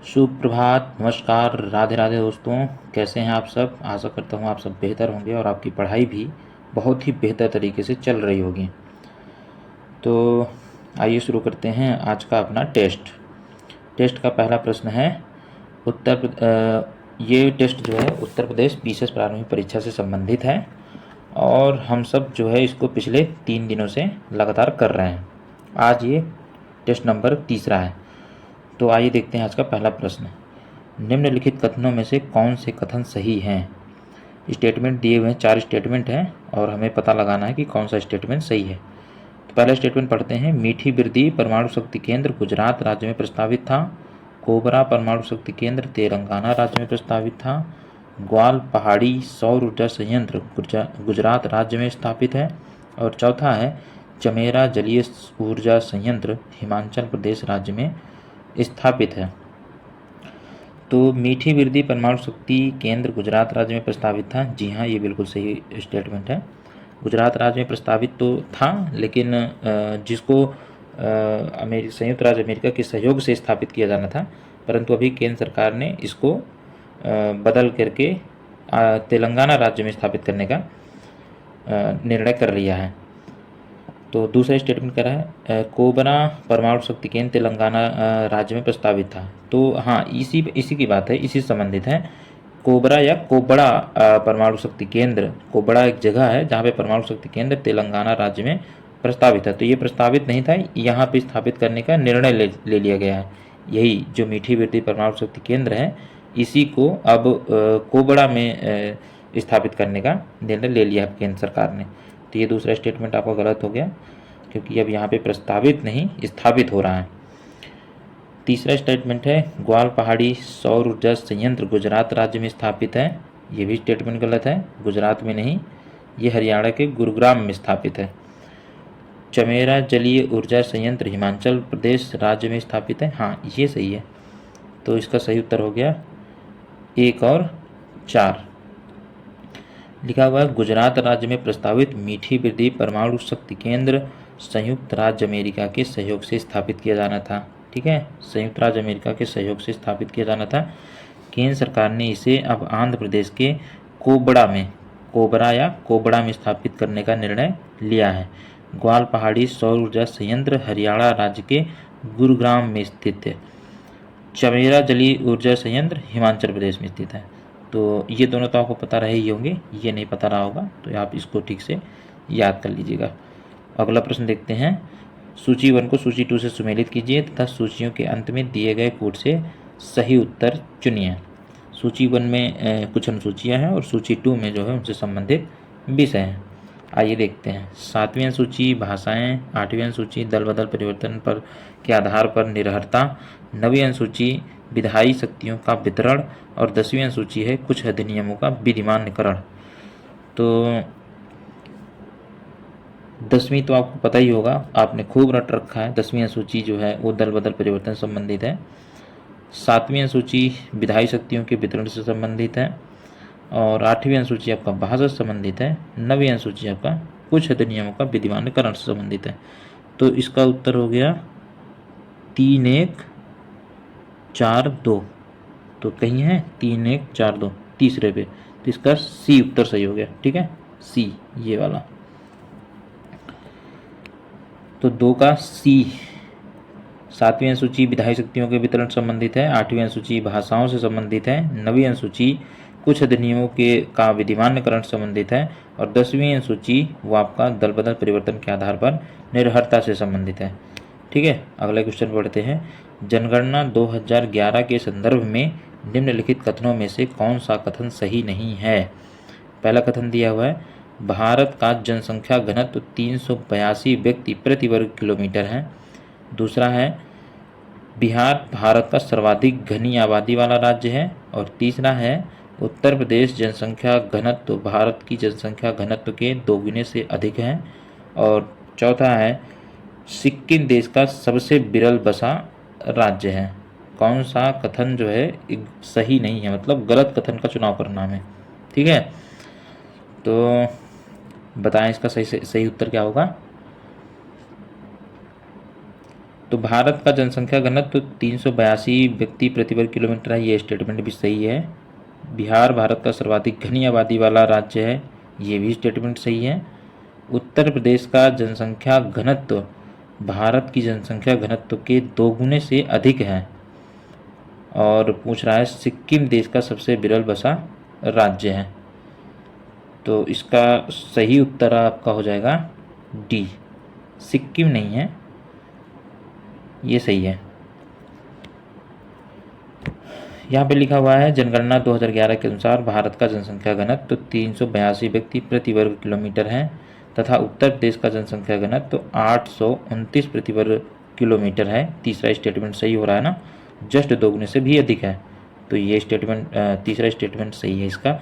सुप्रभात, नमस्कार, राधे राधे दोस्तों। कैसे हैं आप सब? आशा करता हूँ आप सब बेहतर होंगे और आपकी पढ़ाई भी बहुत ही बेहतर तरीके से चल रही होगी। तो आइए शुरू करते हैं आज का अपना टेस्ट। टेस्ट का पहला प्रश्न है ये टेस्ट जो है उत्तर प्रदेश बीसीएस प्रारंभिक परीक्षा से संबंधित है और हम सब जो है इसको पिछले 3 दिनों से लगातार कर रहे हैं। आज ये टेस्ट नंबर 3 है। तो आइए देखते हैं आज का पहला प्रश्न। निम्नलिखित कथनों में से कौन से कथन सही हैं? स्टेटमेंट दिए हुए हैं, 4 स्टेटमेंट हैं और हमें पता लगाना है कि कौन सा स्टेटमेंट सही है। तो पहला स्टेटमेंट पढ़ते हैं। मीठी बिरदी परमाणु शक्ति केंद्र गुजरात राज्य में प्रस्तावित था। कोबरा परमाणु शक्ति केंद्र तेलंगाना राज्य में प्रस्तावित था। ग्वाल पहाड़ी सौर ऊर्जा संयंत्र गुजरात राज्य में स्थापित है। और चौथा है चमेरा जलीय ऊर्जा संयंत्र हिमाचल प्रदेश राज्य में स्थापित है। तो मीठी बिरदी परमाणु शक्ति केंद्र गुजरात राज्य में प्रस्तावित था। जी हाँ, ये बिल्कुल सही स्टेटमेंट है। गुजरात राज्य में प्रस्तावित तो था, लेकिन जिसको संयुक्त राज्य अमेरिका के सहयोग से स्थापित किया जाना था, परंतु अभी केंद्र सरकार ने इसको बदल करके तेलंगाना राज्य में स्थापित करने का निर्णय कर लिया है। तो दूसरा स्टेटमेंट कह रहा है कोबरा परमाणु शक्ति केंद्र तेलंगाना राज्य में प्रस्तावित था। तो हाँ, इसी की बात है, इसी से संबंधित है। कोबरा या कोबड़ा परमाणु शक्ति केंद्र, कोबड़ा एक जगह है जहाँ पे परमाणु शक्ति केंद्र तेलंगाना राज्य में प्रस्तावित है। तो ये प्रस्तावित नहीं था, यहाँ पे स्थापित करने का निर्णय ले लिया गया है। यही जो मीठी बिरदी परमाणु शक्ति केंद्र है, इसी को अब कोबड़ा में स्थापित करने का निर्णय ले लिया है केंद्र सरकार ने। तो ये दूसरा स्टेटमेंट आपका गलत हो गया, क्योंकि अब यहाँ पे प्रस्तावित नहीं स्थापित हो रहा है। तीसरा स्टेटमेंट है ग्वाल पहाड़ी सौर ऊर्जा संयंत्र गुजरात राज्य में स्थापित है। ये भी स्टेटमेंट गलत है, गुजरात में नहीं, ये हरियाणा के गुरुग्राम में स्थापित है। चमेरा जलीय ऊर्जा संयंत्र हिमाचल प्रदेश राज्य में स्थापित है। हाँ, ये सही है। तो इसका सही उत्तर हो गया 1 और 4। लिखा हुआ है गुजरात राज्य में प्रस्तावित मीठी बिरदी परमाणु शक्ति केंद्र संयुक्त राज्य अमेरिका के सहयोग से स्थापित किया जाना था। ठीक है, संयुक्त राज्य अमेरिका के सहयोग से स्थापित किया जाना था। केंद्र सरकार ने इसे अब आंध्र प्रदेश के कोबरा या कोबड़ा में स्थापित करने का निर्णय लिया है। ग्वाल पहाड़ी सौर ऊर्जा संयंत्र हरियाणा राज्य के गुरुग्राम में स्थित है। चमेरा जलीय ऊर्जा संयंत्र हिमाचल प्रदेश में स्थित है। तो ये दोनों तो आपको पता रहे ही होंगे, ये नहीं पता रहा होगा तो आप इसको ठीक से याद कर लीजिएगा। अगला प्रश्न देखते हैं। सूची 1 को सूची 2 से सुमेलित कीजिए तथा सूचियों के अंत में दिए गए कोड से सही उत्तर चुनिए। सूची 1 में कुछ अनुसूचियाँ हैं और सूची 2 में जो है उनसे संबंधित विषय हैं। आइए देखते हैं। 7वीं अनुसूची भाषाएं, 8वीं अनुसूची दल बदल परिवर्तन पर के आधार पर निरहरता, 9वीं अनुसूची विधायी शक्तियों का वितरण और 10वीं अनुसूची है कुछ अधिनियमों का विधिमान्यकरण। तो 10वीं तो आपको पता ही होगा, आपने खूब रट रखा है। 10वीं अनुसूची जो है वो दल बदल परिवर्तन से संबंधित है। 7वीं अनुसूची विधायी शक्तियों के वितरण से संबंधित है और 8वीं अनुसूची आपका भाषा से संबंधित है। 9वीं अनुसूची आपका कुछ अधिनियमों का विधिमान्यकरण से संबंधित है। तो इसका उत्तर हो गया 3 1 4 2। तो कहीं है 3 1 4 2 तीसरे पे, तो इसका सी उत्तर सही हो गया। ठीक है, सी ये वाला। तो 2 का सी। 7वीं अनुसूची विधायी शक्तियों के वितरण से संबंधित है, 8वीं अनुसूची भाषाओं से संबंधित है, 9वीं अनुसूची कुछ अधिनियमों के का विधिमान्यकरण से संबंधित है और 10वीं अनुसूची वो आपका दल बदल परिवर्तन के आधार पर निर्भरता से संबंधित है। ठीक है, अगला क्वेश्चन पढ़ते हैं। जनगणना 2011 के संदर्भ में निम्नलिखित कथनों में से कौन सा कथन सही नहीं है? पहला कथन दिया हुआ है भारत का जनसंख्या घनत्व 382 व्यक्ति प्रति वर्ग किलोमीटर है। दूसरा है बिहार भारत का सर्वाधिक घनी आबादी वाला राज्य है। और तीसरा है उत्तर प्रदेश जनसंख्या घनत्व भारत की जनसंख्या घनत्व के 2 गुने से अधिक है। और चौथा है सिक्किम देश का सबसे विरल बसा राज्य है। कौन सा कथन जो है सही नहीं है, मतलब गलत कथन का चुनाव करना है। ठीक है, तो बताएं इसका सही उत्तर क्या होगा। तो भारत का जनसंख्या घनत्व तो 382 व्यक्ति प्रति वर्ग किलोमीटर है, ये स्टेटमेंट भी सही है। बिहार भारत का सर्वाधिक घनी आबादी वाला राज्य है, ये भी स्टेटमेंट सही है। उत्तर प्रदेश का जनसंख्या घनत्व भारत की जनसंख्या घनत्व के 2 गुने से अधिक है। और पूछ रहा है सिक्किम देश का सबसे विरल बसा राज्य है, तो इसका सही उत्तर आपका हो जाएगा डी, सिक्किम नहीं है, ये सही है। यहाँ पे लिखा हुआ है जनगणना 2011 के अनुसार भारत का जनसंख्या घनत्व तो 382 व्यक्ति प्रति वर्ग किलोमीटर है तथा उत्तर प्रदेश का जनसंख्या घनत्व तो 829 प्रति वर्ग किलोमीटर है। तीसरा स्टेटमेंट सही हो रहा है ना, जस्ट 2 गुने से भी अधिक है, तो ये स्टेटमेंट तीसरा स्टेटमेंट सही है इसका।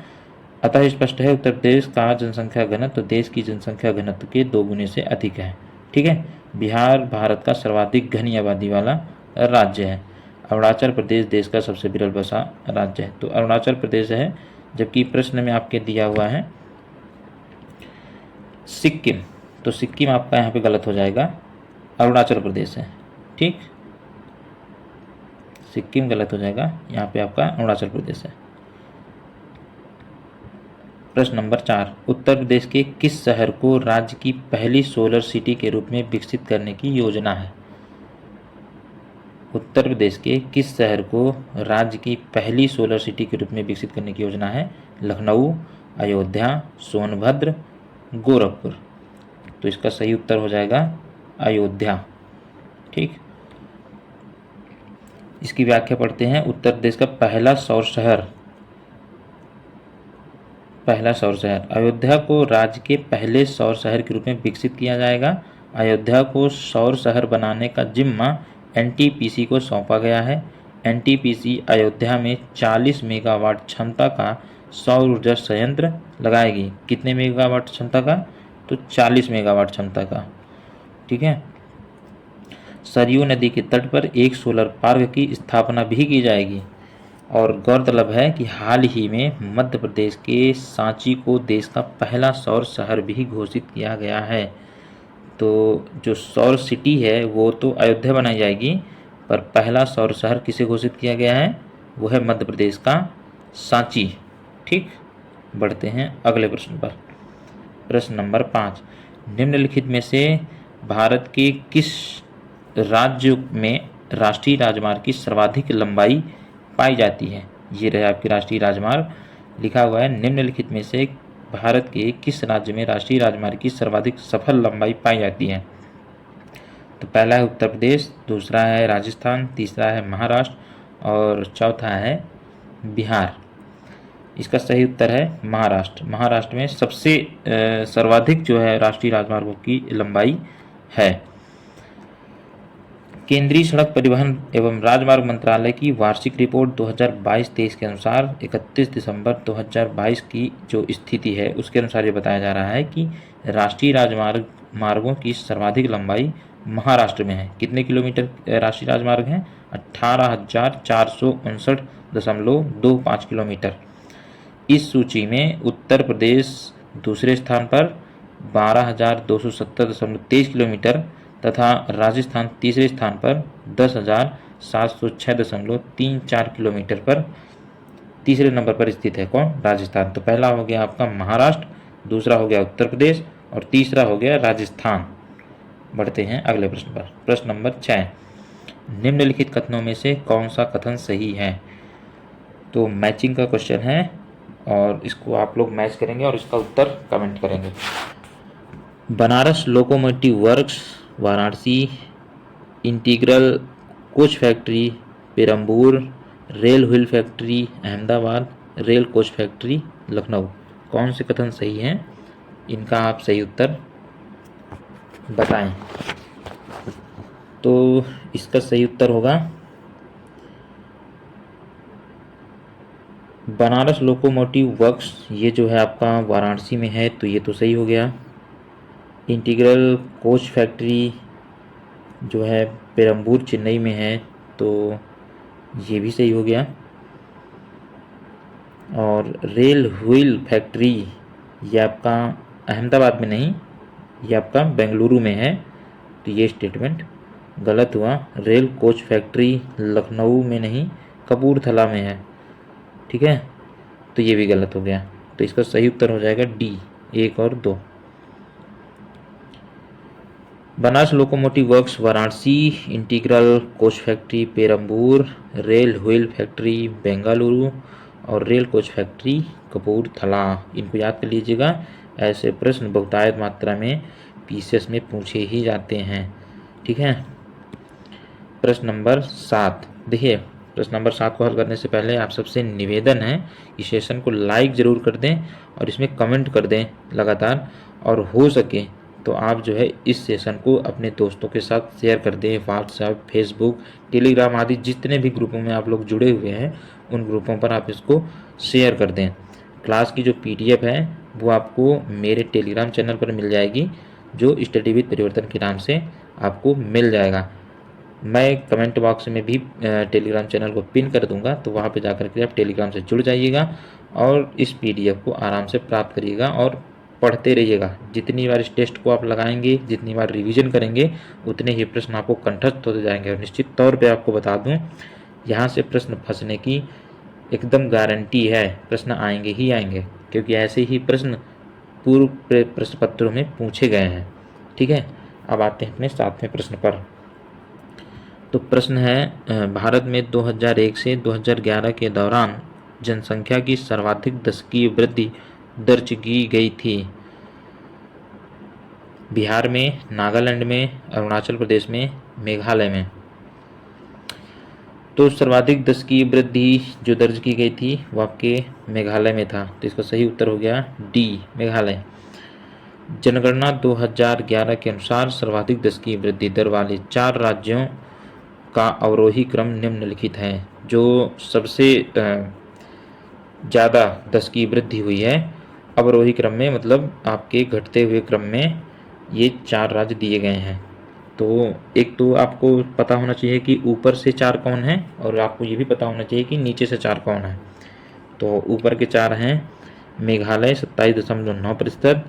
अतः स्पष्ट है उत्तर प्रदेश का जनसंख्या घनत्व तो देश की जनसंख्या घनत्व के 2 गुने से अधिक है। ठीक है। बिहार भारत का सर्वाधिक घनी आबादी वाला राज्य है। अरुणाचल प्रदेश देश का सबसे विरल बसा राज्य है, तो अरुणाचल प्रदेश है, जबकि प्रश्न में आपके दिया हुआ है सिक्किम, तो सिक्किम आपका यहाँ पे गलत हो जाएगा, अरुणाचल प्रदेश है। ठीक, सिक्किम गलत हो जाएगा, यहाँ पे आपका अरुणाचल प्रदेश है। प्रश्न नंबर 4, उत्तर प्रदेश के किस शहर को राज्य की पहली सोलर सिटी के रूप में विकसित करने की योजना है? उत्तर प्रदेश के किस शहर को राज्य की पहली सोलर सिटी के रूप में विकसित करने की योजना है? लखनऊ, अयोध्या, सोनभद्र, गोरखपुर। तो इसका सही उत्तर हो जाएगा अयोध्या। ठीक, इसकी व्याख्या पढ़ते हैं। उत्तर प्रदेश का पहला सौर शहर अयोध्या को राज्य के पहले सौर शहर के रूप में विकसित किया जाएगा। अयोध्या को सौर शहर बनाने का जिम्मा एनटीपीसी को सौंपा गया है। एनटीपीसी अयोध्या में 40 मेगावाट क्षमता का सौर ऊर्जा संयंत्र लगाएगी। कितने मेगावाट क्षमता का? तो 40 मेगावाट क्षमता का। ठीक है। सरयू नदी के तट पर एक सोलर पार्क की स्थापना भी की जाएगी। और गौरतलब है कि हाल ही में मध्य प्रदेश के सांची को देश का पहला सौर शहर भी घोषित किया गया है। तो जो सौर सिटी है वो तो अयोध्या बनाई जाएगी, पर पहला सौर शहर किसे घोषित किया गया है? वो है मध्य प्रदेश का सांची। ठीक, बढ़ते हैं अगले प्रश्न पर। प्रश्न नंबर 5, निम्नलिखित में से भारत के किस राज्य में राष्ट्रीय राजमार्ग की सर्वाधिक लंबाई पाई जाती है? ये रहे आपके राष्ट्रीय राजमार्ग। लिखा हुआ है निम्नलिखित में से भारत के किस राज्य में राष्ट्रीय राजमार्ग की सर्वाधिक सफल लंबाई पाई जाती है? तो पहला है उत्तर प्रदेश, दूसरा है राजस्थान, तीसरा है महाराष्ट्र और चौथा है बिहार। इसका सही उत्तर है महाराष्ट्र। महाराष्ट्र में सबसे सर्वाधिक जो है राष्ट्रीय राजमार्गों की लंबाई है। केंद्रीय सड़क परिवहन एवं राजमार्ग मंत्रालय की वार्षिक रिपोर्ट 2022-23 के अनुसार 31 दिसंबर 2022 की जो स्थिति है उसके अनुसार ये बताया जा रहा है कि राष्ट्रीय राजमार्गों की सर्वाधिक लंबाई महाराष्ट्र में है। कितने किलोमीटर राष्ट्रीय राजमार्ग हैं? 18,459.25 किलोमीटर। इस सूची में उत्तर प्रदेश दूसरे स्थान पर 12,270.23 किलोमीटर तथा राजस्थान तीसरे स्थान पर 10,706.34 किलोमीटर पर तीसरे नंबर पर स्थित है। कौन? राजस्थान। तो पहला हो गया आपका महाराष्ट्र, दूसरा हो गया उत्तर प्रदेश और तीसरा हो गया राजस्थान। बढ़ते हैं अगले प्रश्न पर। प्रश्न नंबर 6, निम्नलिखित कथनों में से कौन सा कथन सही है? तो मैचिंग का क्वेश्चन है और इसको आप लोग मैच करेंगे और इसका उत्तर कमेंट करेंगे। Banaras locomotive works Varanasi, integral coach factory Perambur, rail wheel factory Ahmedabad, rail coach factory Lucknow. कौन से कथन सही हैं? इनका आप सही उत्तर बताएं। तो इसका सही उत्तर होगा बनारस लोकोमोटिव वर्क्स, ये जो है आपका वाराणसी में है, तो ये तो सही हो गया। इंटीग्रल कोच फैक्ट्री जो है पेरम्बूर चेन्नई में है, तो ये भी सही हो गया। और रेल व्हील फैक्ट्री ये आपका अहमदाबाद में नहीं, ये आपका बेंगलुरु में है, तो ये स्टेटमेंट गलत हुआ। रेल कोच फैक्ट्री लखनऊ में नहीं कपूरथला में है। ठीक है, तो ये भी गलत हो गया। तो इसका सही उत्तर हो जाएगा डी, 1 और 2। Banas locomotive works Varanasi, integral coach factory Perambur, rail wheel factory Bengaluru और रेल कोच फैक्ट्री कपूरथला। इनको याद कर लीजिएगा, ऐसे प्रश्न बहुतायत मात्रा में पीसीएस में पूछे ही जाते हैं। ठीक है, प्रश्न नंबर 7 देखिए। प्रश्न नंबर 7 को हल करने से पहले आप सबसे निवेदन है कि सेशन को लाइक ज़रूर कर दें और इसमें कमेंट कर दें लगातार, और हो सके तो आप जो है इस सेशन को अपने दोस्तों के साथ शेयर कर दें। व्हाट्सएप, फेसबुक, टेलीग्राम आदि जितने भी ग्रुपों में आप लोग जुड़े हुए हैं उन ग्रुपों पर आप इसको शेयर कर दें। क्लास की जो पीडीएफ है वो आपको मेरे टेलीग्राम चैनल पर मिल जाएगी, जो स्टडी विद परिवर्तन के नाम से आपको मिल जाएगा। मैं कमेंट बॉक्स में भी टेलीग्राम चैनल को पिन कर दूंगा, तो वहाँ पे जाकर के आप टेलीग्राम से जुड़ जाइएगा और इस पीडीएफ को आराम से प्राप्त करिएगा और पढ़ते रहिएगा। जितनी बार इस टेस्ट को आप लगाएंगे, जितनी बार रिवीजन करेंगे, उतने ही प्रश्न आपको कंठस्थ होते जाएंगे। और निश्चित तौर पे आपको बता दूं, यहाँ से प्रश्न फंसने की एकदम गारंटी है। प्रश्न आएंगे ही आएंगे, क्योंकि ऐसे ही प्रश्न पूर्व प्रश्न पत्रों में पूछे गए हैं। ठीक है, अब आते हैं अपने 7वें प्रश्न पर। तो प्रश्न है, भारत में 2001 से 2011 के दौरान जनसंख्या की सर्वाधिक दशकीय वृद्धि दर्ज की गई थी। बिहार में, नागालैंड में, अरुणाचल प्रदेश में, मेघालय में। तो सर्वाधिक दशकीय वृद्धि जो दर्ज की गई थी वो आपके मेघालय में था। तो इसका सही उत्तर हो गया डी, मेघालय। जनगणना 2011 के अनुसार सर्वाधिक दशकीय वृद्धि दर वाले 4 राज्यों का अवरोही क्रम निम्नलिखित है। जो सबसे ज़्यादा दशकीय वृद्धि हुई है अवरोही क्रम में, मतलब आपके घटते हुए क्रम में, ये 4 राज्य दिए गए हैं। तो एक तो आपको पता होना चाहिए कि ऊपर से 4 कौन है, और आपको ये भी पता होना चाहिए कि नीचे से 4 कौन है। तो ऊपर के 4 हैं मेघालय 27.9%,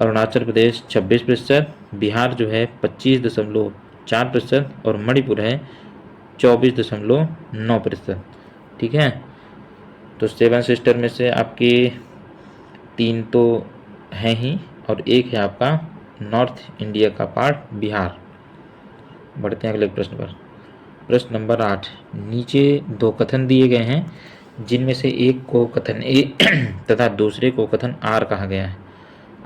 अरुणाचल प्रदेश 26%, बिहार जो है 25.4% और मणिपुर है 24.9%। ठीक है, तो 7 सिस्टर में से आपके 3 तो हैं ही और एक है आपका नॉर्थ इंडिया का पार्ट बिहार। बढ़ते हैं अगले प्रश्न पर। प्रश्न नंबर 8, नीचे 2 कथन दिए गए हैं, जिनमें से एक को कथन ए तथा दूसरे को कथन आर कहा गया है।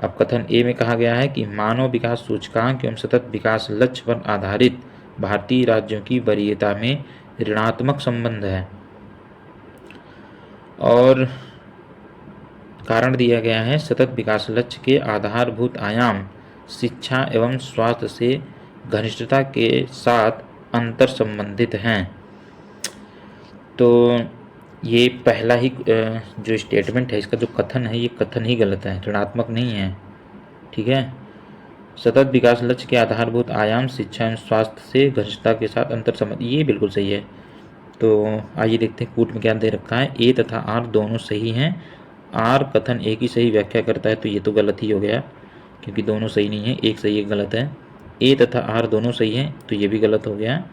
अब कथन ए में कहा गया है कि मानव विकास सूचकांक एवं सतत विकास लक्ष्य पर आधारित भारतीय राज्यों की वरीयता में ऋणात्मक संबंध है, और कारण दिया गया है सतत विकास लक्ष्य के आधारभूत आयाम शिक्षा एवं स्वास्थ्य से घनिष्ठता के साथ अंतर संबंधित हैं। तो ये पहला ही जो स्टेटमेंट है, इसका जो कथन है, ये कथन ही गलत है, ऋणात्मक नहीं है। ठीक है, सतत विकास लक्ष्य के आधारभूत आयाम शिक्षा एवं स्वास्थ्य से घनिष्ठता के साथ अंतर संबंध, ये बिल्कुल सही है। तो आइए देखते हैं कूट में क्या दे रखा है। ए तथा आर दोनों सही हैं। आर कथन ए की सही व्याख्या करता है, तो ये तो गलत ही हो गया, क्योंकि दोनों सही नहीं है, एक सही एक गलत है। ए तथा आर दोनों सही हैं, तो ये भी गलत हो गया।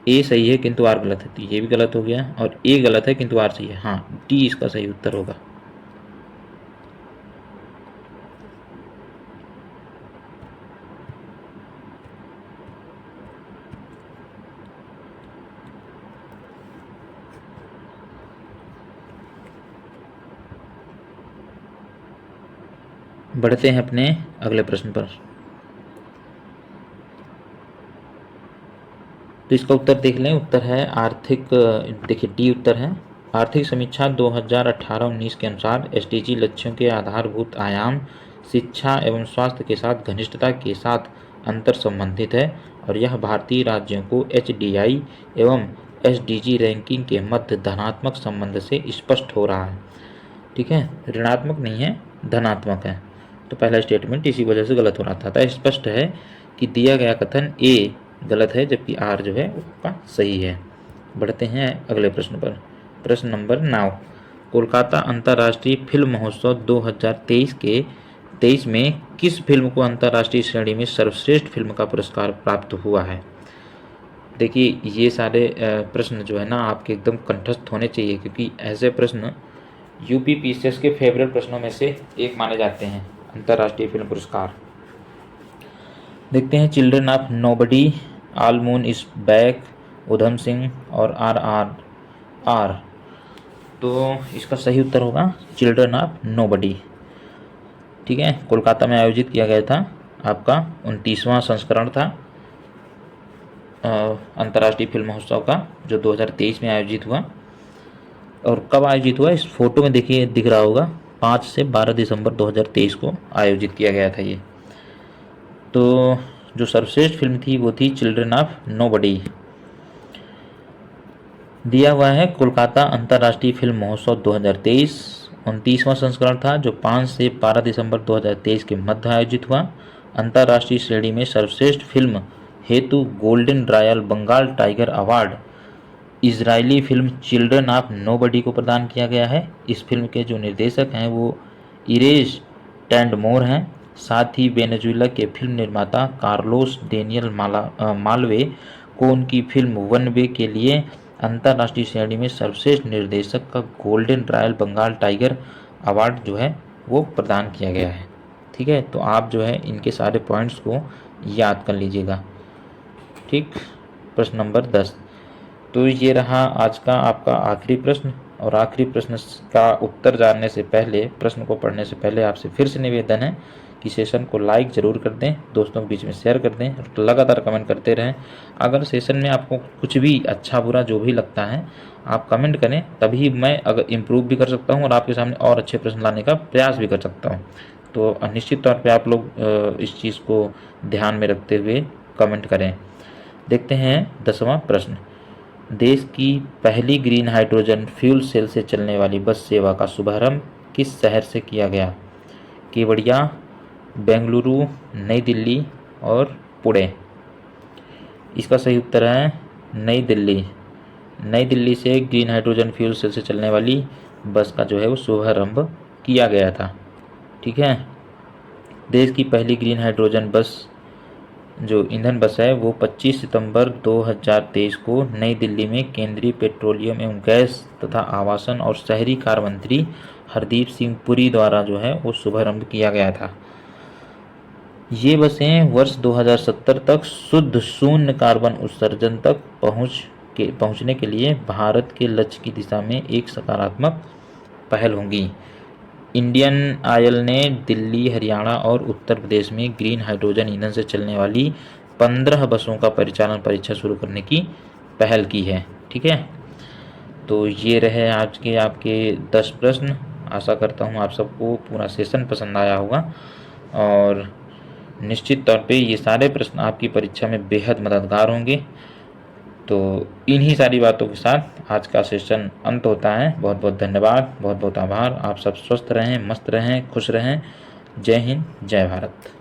ए सही है किंतु आर गलत है, तो ये भी गलत हो गया। और ए गलत है किंतु आर सही है। हाँ, डी इसका सही उत्तर होगा। बढ़ते हैं अपने अगले प्रश्न पर। तो इसका उत्तर देख लें। उत्तर है आर्थिक, देखिए डी उत्तर है। आर्थिक समीक्षा 2018-19 के अनुसार एसडीजी लक्ष्यों के आधारभूत आयाम शिक्षा एवं स्वास्थ्य के साथ घनिष्ठता के साथ अंतर संबंधित है, और यह भारतीय राज्यों को एचडीआई एवं एसडीजी रैंकिंग के मध्य धनात्मक संबंध से स्पष्ट हो रहा है। ठीक है, ऋणात्मक नहीं है, धनात्मक है। तो पहला स्टेटमेंट इसी वजह से गलत हो रहा था। स्पष्ट है कि दिया गया कथन ए गलत है, जबकि आर जो है उसका सही है। बढ़ते हैं अगले प्रश्न पर। प्रश्न नंबर 9, कोलकाता अंतर्राष्ट्रीय फिल्म महोत्सव 2023 में किस फिल्म को अंतर्राष्ट्रीय श्रेणी में सर्वश्रेष्ठ फिल्म का पुरस्कार प्राप्त हुआ है। देखिए ये सारे प्रश्न जो है ना आपके एकदम कंठस्थ होने चाहिए, क्योंकि ऐसे प्रश्न यूपी पीसीएस के फेवरेट प्रश्नों में से एक माने जाते हैं। अंतर्राष्ट्रीय फिल्म पुरस्कार देखते हैं। Children of nobody, all moon is back, Udham Singh और आर। तो इसका सही उत्तर होगा चिल्ड्रन ऑफ नोबडी। ठीक है, कोलकाता में आयोजित किया गया था, आपका 29वां संस्करण था अंतर्राष्ट्रीय फिल्म महोत्सव का, जो 2023 में आयोजित हुआ। और कब आयोजित हुआ, इस फोटो में देखिए दिख रहा होगा, 5 से 12 दिसंबर 2023 को आयोजित किया गया था ये। तो जो सर्वश्रेष्ठ फिल्म थी वो थी चिल्ड्रन ऑफ नोबडी। दिया हुआ है कोलकाता अंतर्राष्ट्रीय फिल्म महोत्सव 2023 29वां संस्करण था, जो 5 से 12 दिसंबर 2023 के मध्य आयोजित हुआ। अंतर्राष्ट्रीय श्रेणी में सर्वश्रेष्ठ फिल्म हेतु golden royal Bengal tiger award Israeli film children of nobody को प्रदान किया गया है। इस फिल्म के जो निर्देशक हैं वो इरेज टैंडमोर हैं। साथ ही वेनेजुएला के फिल्म निर्माता कार्लोस डेनियल मालवे को उनकी फिल्म वन वे के लिए अंतर्राष्ट्रीय श्रेणी में सर्वश्रेष्ठ निर्देशक का golden royal Bengal tiger award जो है वो प्रदान किया गया है। ठीक है, तो आप जो है इनके सारे पॉइंट्स को याद कर लीजिएगा। ठीक, प्रश्न नंबर 10। तो ये रहा आज का आपका आखिरी प्रश्न। और आखिरी प्रश्न का उत्तर जानने से पहले, प्रश्न को पढ़ने से पहले आपसे फिर से निवेदन है कि सेशन को लाइक ज़रूर कर दें, दोस्तों के बीच में शेयर कर दें और लगातार कमेंट करते रहें। अगर सेशन में आपको कुछ भी अच्छा बुरा जो भी लगता है आप कमेंट करें, तभी मैं अगर इम्प्रूव भी कर सकता हूँ और आपके सामने और अच्छे प्रश्न लाने का प्रयास भी कर सकता हूँ। तो निश्चित तौर पर आप लोग इस चीज़ को ध्यान में रखते हुए कमेंट करें। देखते हैं 10वां प्रश्न। देश की पहली ग्रीन हाइड्रोजन फ्यूल सेल से चलने वाली बस सेवा का शुभारंभ किस शहर से किया गया? केवड़िया, बेंगलुरु, नई दिल्ली और पुणे। इसका सही उत्तर है नई दिल्ली। नई दिल्ली से ग्रीन हाइड्रोजन फ्यूल सेल से चलने वाली बस का जो है वो शुभारंभ किया गया था। ठीक है, देश की पहली ग्रीन हाइड्रोजन बस जो ईंधन बस है वो 25 सितंबर 2023 को नई दिल्ली में केंद्रीय पेट्रोलियम एवं गैस तथा आवासन और शहरी कार्य मंत्री हरदीप सिंह पुरी द्वारा जो है वो शुभारंभ किया गया था। ये बसें वर्ष 2070 तक शुद्ध शून्य कार्बन उत्सर्जन तक पहुंचने के लिए भारत के लक्ष्य की दिशा में एक सकारात्मक पहल होंगी। इंडियन ऑयल ने दिल्ली, हरियाणा और उत्तर प्रदेश में ग्रीन हाइड्रोजन ईंधन से चलने वाली 15 बसों का परिचालन परीक्षा शुरू करने की पहल की है। ठीक है, तो ये रहे आज के आपके 10 प्रश्न। आशा करता हूँ आप सबको पूरा सेशन पसंद आया होगा और निश्चित तौर पे ये सारे प्रश्न आपकी परीक्षा में बेहद मददगार होंगे। तो इन्हीं सारी बातों के साथ आज का सेशन अंत होता है। बहुत बहुत धन्यवाद, बहुत बहुत आभार। आप सब स्वस्थ रहें, मस्त रहें, खुश रहें। जय हिंद, जय भारत।